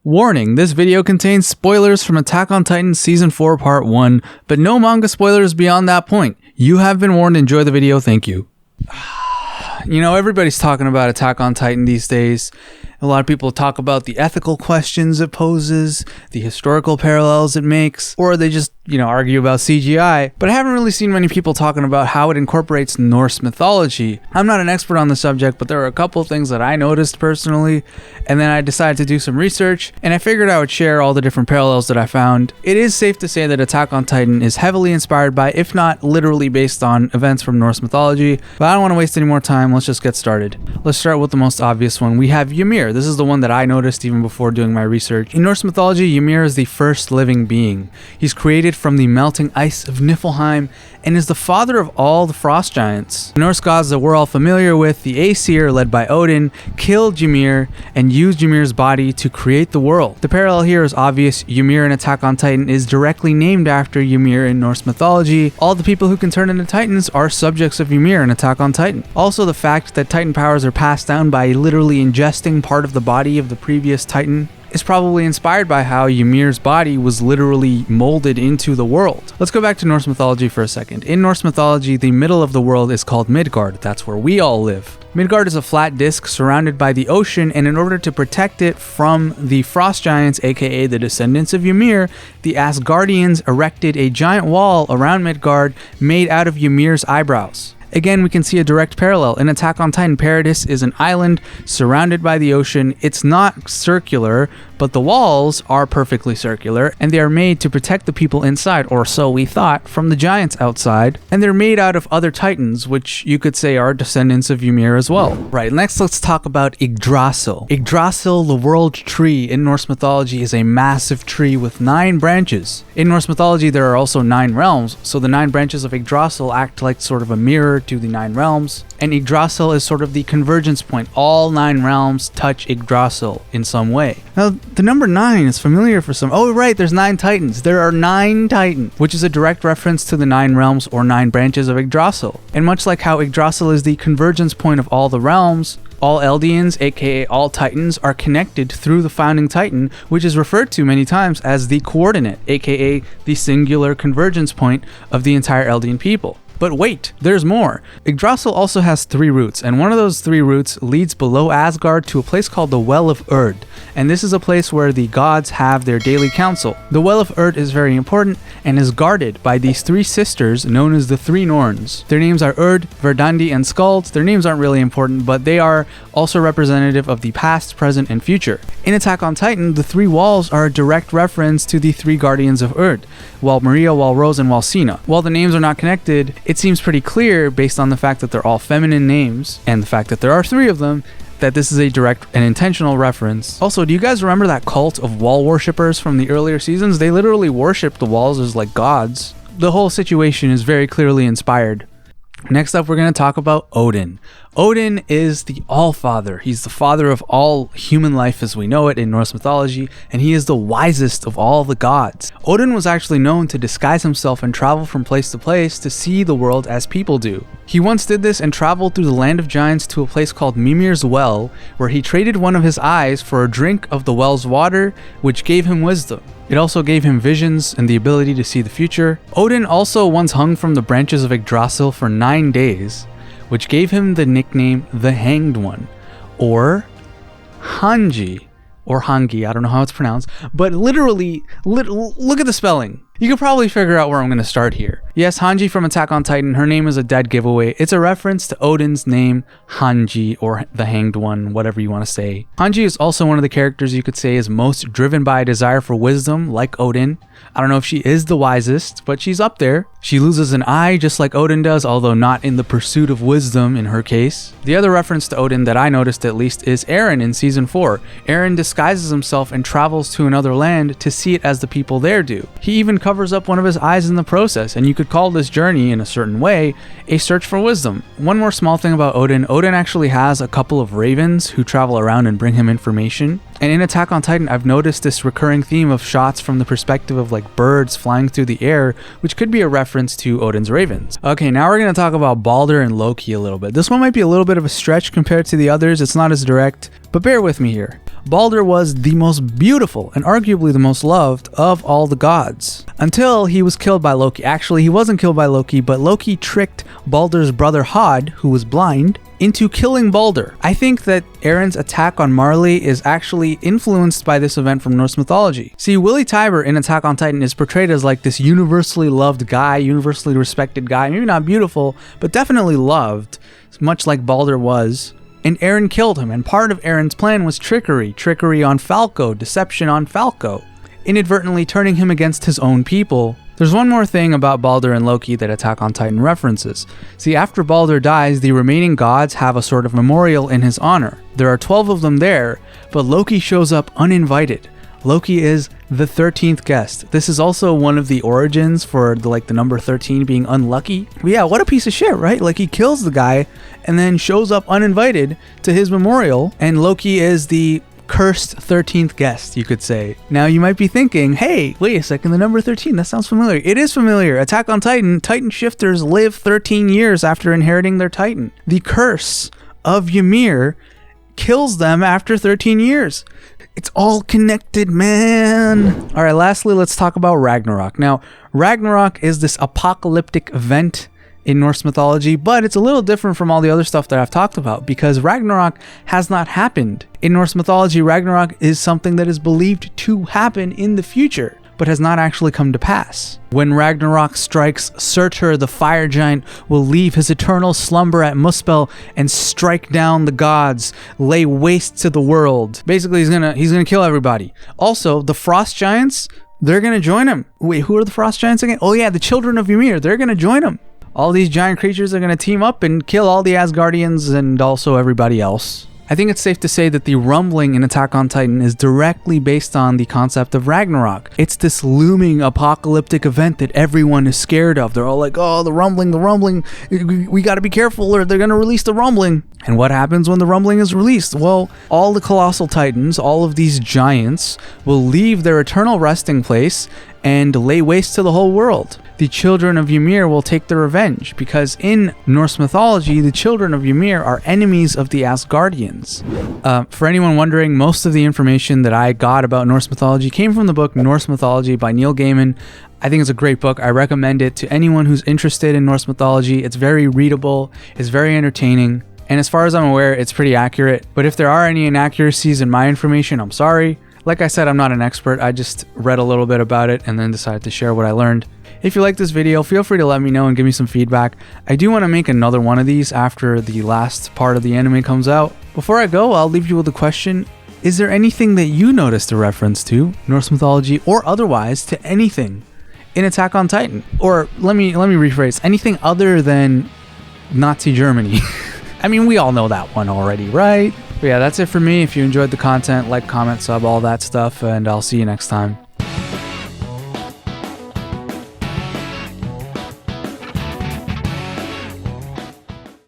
Warning, this video contains spoilers from Attack on Titan Season 4 Part 1, but no manga spoilers beyond that point. You have been warned. Enjoy the video. Thank you. You know, everybody's talking about Attack on Titan these days. A lot of people talk about the ethical questions it poses, the historical parallels it makes, or they just, argue about CGI. But I haven't really seen many people talking about how it incorporates Norse mythology. I'm not an expert on the subject, but there are a couple things that I noticed personally, and then I decided to do some research, and I figured I would share all the different parallels that I found. It is safe to say that Attack on Titan is heavily inspired by, if not literally based on, events from Norse mythology, but I don't want to waste any more time. Let's just get started. Let's start with the most obvious one. We have Ymir. This is the one that I noticed even before doing my research. In Norse mythology, Ymir is the first living being. He's created from the melting ice of Niflheim and is the father of all the frost giants. The Norse gods that we're all familiar with, the Aesir, led by Odin, killed Ymir and used Ymir's body to create the world. The parallel here is obvious. Ymir in Attack on Titan is directly named after Ymir in Norse mythology. All the people who can turn into Titans are subjects of Ymir in Attack on Titan. Also, the fact that Titan powers are passed down by literally ingesting part of the body of the previous Titan is probably inspired by how Ymir's body was literally molded into the world. Let's go back to Norse mythology for a second. In Norse mythology, the middle of the world is called Midgard. That's where we all live. Midgard is a flat disc surrounded by the ocean, and in order to protect it from the frost giants, aka the descendants of Ymir, the Asgardians erected a giant wall around Midgard made out of Ymir's eyebrows. Again, we can see a direct parallel. In Attack on Titan, Paradis is an island surrounded by the ocean. It's not circular, but the walls are perfectly circular, and they are made to protect the people inside, or so we thought, from the giants outside. And they're made out of other titans, which you could say are descendants of Ymir as well. Right, next let's talk about Yggdrasil. Yggdrasil, the world tree in Norse mythology, is a massive tree with 9 branches. In Norse mythology, there are also 9 realms, so the 9 branches of Yggdrasil act like sort of a mirror to the 9 realms, and Yggdrasil is sort of the convergence point. All 9 realms touch Yggdrasil in some way. Now, the number 9 is familiar for some. Oh, right, there's 9 titans. There are 9 titans, which is a direct reference to the 9 realms or 9 branches of Yggdrasil. And much like how Yggdrasil is the convergence point of all the realms, all Eldians, aka all Titans, are connected through the founding Titan, which is referred to many times as the coordinate, aka the singular convergence point of the entire Eldian people. But wait, there's more. Yggdrasil also has 3 roots, and one of those 3 roots leads below Asgard to a place called the Well of Urd, and this is a place where the gods have their daily council. The Well of Urd is very important and is guarded by these 3 sisters known as the 3 Norns. Their names are Urd, Verdandi, and Skald. Their names aren't really important, but they are also representative of the past, present, and future. In Attack on Titan, the 3 walls are a direct reference to the 3 guardians of Urd, Maria, Rose, and Sina. While the names are not connected, it seems pretty clear, based on the fact that they're all feminine names and the fact that there are 3 of them, that this is a direct and intentional reference. Also, do you guys remember that cult of wall worshippers from the earlier seasons? They literally worshipped the walls as like gods. The whole situation is very clearly inspired. Next up, we're going to talk about Odin. Odin is the All-Father. He's the father of all human life as we know it in Norse mythology, and he is the wisest of all the gods. Odin was actually known to disguise himself and travel from place to place to see the world as people do. He once did this and traveled through the land of giants to a place called Mimir's Well, where he traded one of his eyes for a drink of the well's water, which gave him wisdom. It also gave him visions and the ability to see the future. Odin also once hung from the branches of Yggdrasil for 9 days, which gave him the nickname the Hanged One, or Hanji, or Hangi, I don't know how it's pronounced, but literally, look at the spelling. You could probably figure out where I'm going to start here. Yes, Hanji from Attack on Titan, her name is a dead giveaway. It's a reference to Odin's name, Hanji, or the Hanged One, whatever you want to say. Hanji is also one of the characters you could say is most driven by a desire for wisdom, like Odin. I don't know if she is the wisest, but she's up there. She loses an eye just like Odin does, although not in the pursuit of wisdom in her case. The other reference to Odin that I noticed at least is Eren in Season 4. Eren disguises himself and travels to another land to see it as the people there do. He even covers up one of his eyes in the process, and you could call this journey, in a certain way, a search for wisdom. One more small thing about Odin. Odin actually has a couple of ravens who travel around and bring him information. And in Attack on Titan, I've noticed this recurring theme of shots from the perspective of like birds flying through the air, which could be a reference to Odin's ravens. Okay, now we're going to talk about Baldr and Loki a little bit. This one might be a little bit of a stretch compared to the others. It's not as direct, but bear with me here. Baldr was the most beautiful and arguably the most loved of all the gods. Until he was killed by Loki. Actually, he wasn't killed by Loki, but Loki tricked Baldr's brother Hod, who was blind, into killing Baldr. I think that Eren's attack on Marley is actually influenced by this event from Norse mythology. See, Willy Tybur in Attack on Titan is portrayed as like this universally loved guy, universally respected guy, maybe not beautiful, but definitely loved, much like Baldr was. And Eren killed him, and part of Eren's plan was trickery. Trickery on Falco, deception on Falco, inadvertently turning him against his own people. There's one more thing about Baldr and Loki that Attack on Titan references. See, after Baldr dies, the remaining gods have a sort of memorial in his honor. There are 12 of them there, but Loki shows up uninvited. Loki is the 13th guest. This is also one of the origins for the number 13 being unlucky. But yeah, what a piece of shit, right? Like, he kills the guy and then shows up uninvited to his memorial, and Loki is the cursed 13th guest, you could say. Now you might be thinking, hey, wait a second, the number 13, that sounds familiar. It is familiar. Attack on Titan, Titan shifters live 13 years after inheriting their Titan. The curse of Ymir kills them after 13 years. It's all connected, man. All right, lastly, let's talk about Ragnarok. Now, Ragnarok is this apocalyptic event in Norse mythology, but it's a little different from all the other stuff that I've talked about because Ragnarok has not happened. In Norse mythology, Ragnarok is something that is believed to happen in the future, but has not actually come to pass. When Ragnarok strikes, Surtur, the fire giant, will leave his eternal slumber at Muspel and strike down the gods, lay waste to the world. Basically, he's gonna kill everybody. Also, the frost giants, they're gonna join him. Wait, who are the frost giants again? Oh yeah, the children of Ymir, they're gonna join him. All these giant creatures are going to team up and kill all the Asgardians and also everybody else. I think it's safe to say that the rumbling in Attack on Titan is directly based on the concept of Ragnarok. It's this looming apocalyptic event that everyone is scared of. They're all like, oh, the rumbling, we got to be careful or they're going to release the rumbling. And what happens when the rumbling is released? Well, all the colossal titans, all of these giants, will leave their eternal resting place and lay waste to the whole world. The children of Ymir will take their revenge because in Norse mythology, the children of Ymir are enemies of the Asgardians. For anyone wondering, most of the information that I got about Norse mythology came from the book Norse Mythology by Neil Gaiman. I think it's a great book. I recommend it to anyone who's interested in Norse mythology. It's very readable, it's very entertaining, and as far as I'm aware, it's pretty accurate. But if there are any inaccuracies in my information, I'm sorry. Like I said, I'm not an expert. I just read a little bit about it and then decided to share what I learned. If you like this video, feel free to let me know and give me some feedback. I do want to make another one of these after the last part of the anime comes out. Before I go, I'll leave you with a question. Is there anything that you noticed a reference to, Norse mythology or otherwise, to anything in Attack on Titan? Or let me rephrase, anything other than Nazi Germany? I mean, we all know that one already, right? But yeah, that's it for me. If you enjoyed the content, like, comment, sub, all that stuff, and I'll see you next time.